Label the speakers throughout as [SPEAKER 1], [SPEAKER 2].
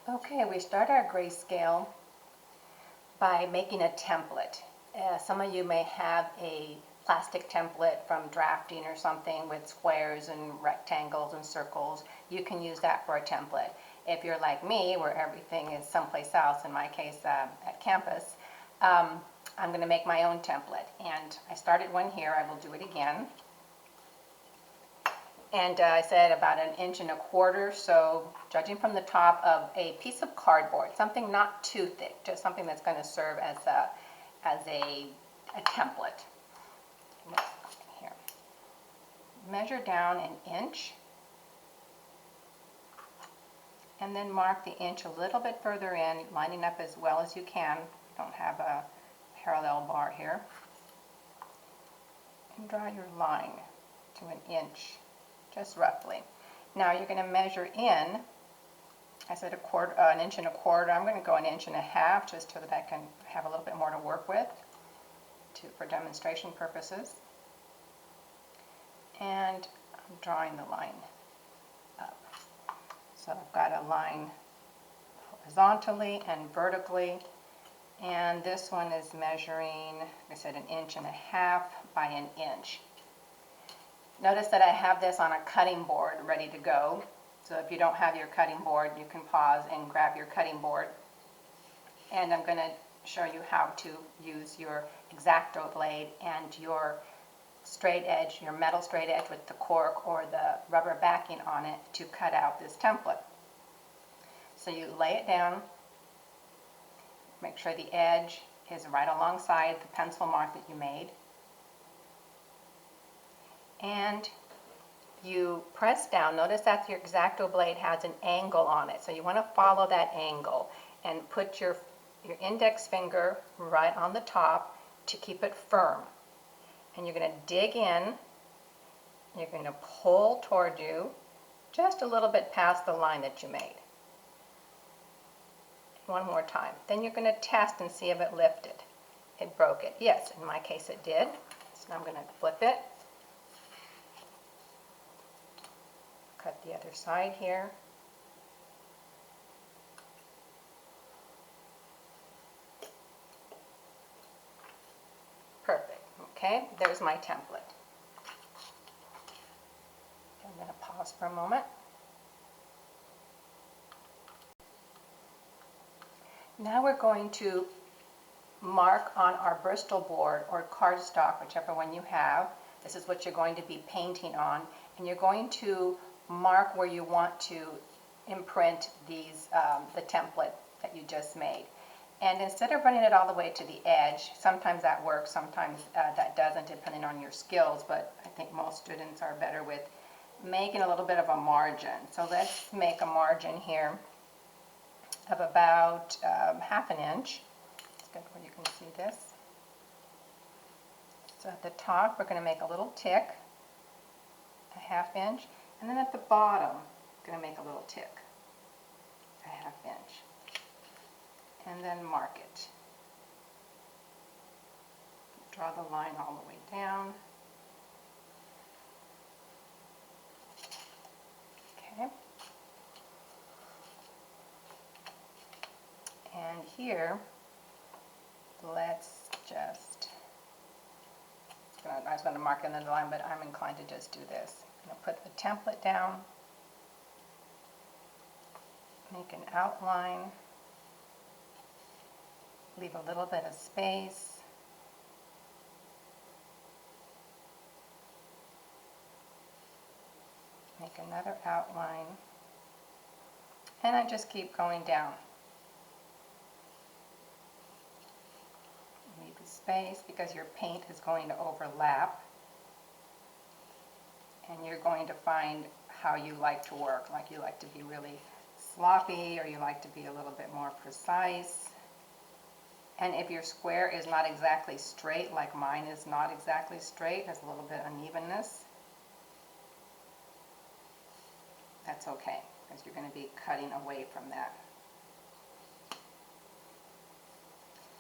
[SPEAKER 1] Okay, we start our grayscale by making a template. Some of you may have a plastic template from drafting or something with squares and rectangles and circles. You can use that for a template. If you're like me, where everything is someplace else, in my case at campus, I'm going to make my own template. And I started one here. I will do it again. And I said about 1.25 inches, so judging from the top of a piece of cardboard, something not too thick, just something that's going to serve as a template. Here, measure down 1 inch, and then mark the inch a little bit further in, lining up as well as you can. Don't have a parallel bar here, and draw your line to 1 inch. Just roughly. Now you're going to measure in. I said 1.25 inches. I'm going to go 1.5 inches just so that I can have a little bit more to work with for demonstration purposes. And I'm drawing the line up. So I've got a line horizontally and vertically, and this one is measuring, I said 1.5 inches by 1 inch. Notice that I have this on a cutting board ready to go. So if you don't have your cutting board, you can pause and grab your cutting board. And I'm going to show you how to use your X-Acto blade and your straight edge, your metal straight edge with the cork or the rubber backing on it to cut out this template. So you lay it down, make sure the edge is right alongside the pencil mark that you made. And you press down. Notice that your X-Acto blade has an angle on it, so you want to follow that angle and put your index finger right on the top to keep it firm. And you're going to dig in. You're going to pull toward you just a little bit past the line that you made. One more time. Then you're going to test and see if it lifted. It broke it. Yes, in my case it did. So now I'm going to flip it. Cut the other side here. Perfect. Okay, there's my template. I'm going to pause for a moment. Now we're going to mark on our Bristol board or cardstock, whichever one you have. This is what you're going to be painting on, and you're going to mark where you want to imprint these the template that you just made. And instead of running it all the way to the edge, sometimes that works, sometimes that doesn't, depending on your skills, but I think most students are better with making a little bit of a margin. So let's make a margin here of about 1/2 inch. It's good where you can see this. So at the top, we're going to make a little tick, 1/2 inch. And then at the bottom, I'm going to make a little tick, 1/2 inch. And then mark it. Draw the line all the way down. Okay. And here, let's just, I was going to mark another line, but I'm inclined to just do this. I'm going to put the template down, make an outline, leave a little bit of space, make another outline, and I just keep going down. Leave the space because your paint is going to overlap, and you're going to find how you like to work, like you like to be really sloppy or you like to be a little bit more precise. And if your square is not exactly straight, like mine is not exactly straight, has a little bit of unevenness, that's okay, because you're going to be cutting away from that.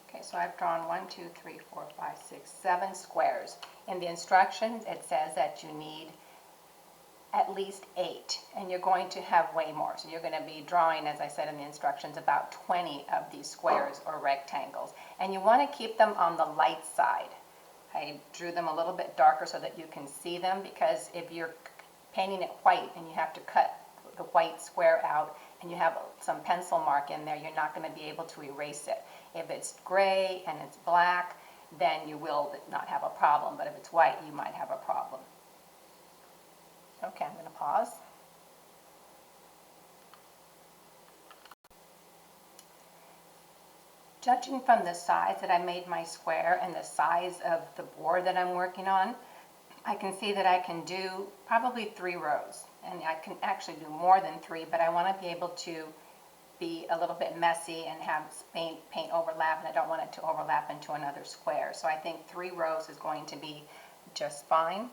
[SPEAKER 1] Okay, so I've drawn 1, 2, 3, 4, 5, 6, 7 squares. In the instructions, it says that you need at least 8, and you're going to have way more. So you're going to be drawing, as I said in the instructions, about 20 of these squares or rectangles. And you want to keep them on the light side. I drew them a little bit darker so that you can see them, because if you're painting it white and you have to cut the white square out and you have some pencil mark in there, you're not going to be able to erase it. If it's gray and it's black, then you will not have a problem, but if it's white, you might have a problem. Okay, I'm going to pause. Judging from the size that I made my square and the size of the board that I'm working on, I can see that I can do probably 3 rows. And I can actually do more than 3, but I want to be able to be a little bit messy and have paint overlap, and I don't want it to overlap into another square. So I think 3 rows is going to be just fine.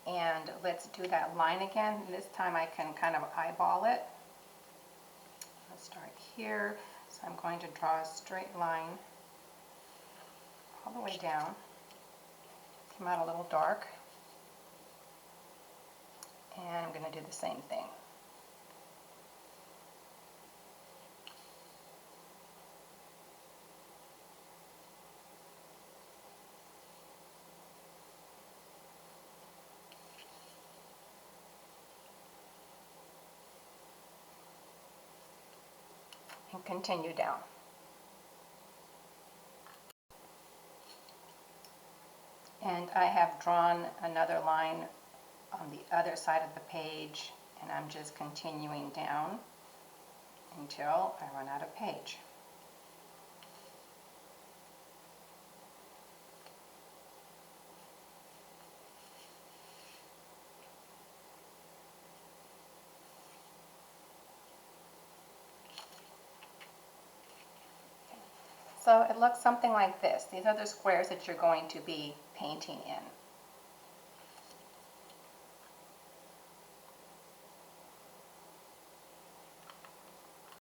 [SPEAKER 1] And let's do that line again. This time I can kind of eyeball it. Let's start here. So I'm going to draw a straight line all the way down. Come out a little dark. And I'm going to do the same thing. And continue down. And I have drawn another line on the other side of the page, and I'm just continuing down until I run out of page. So it looks something like this. These are the squares that you're going to be painting in.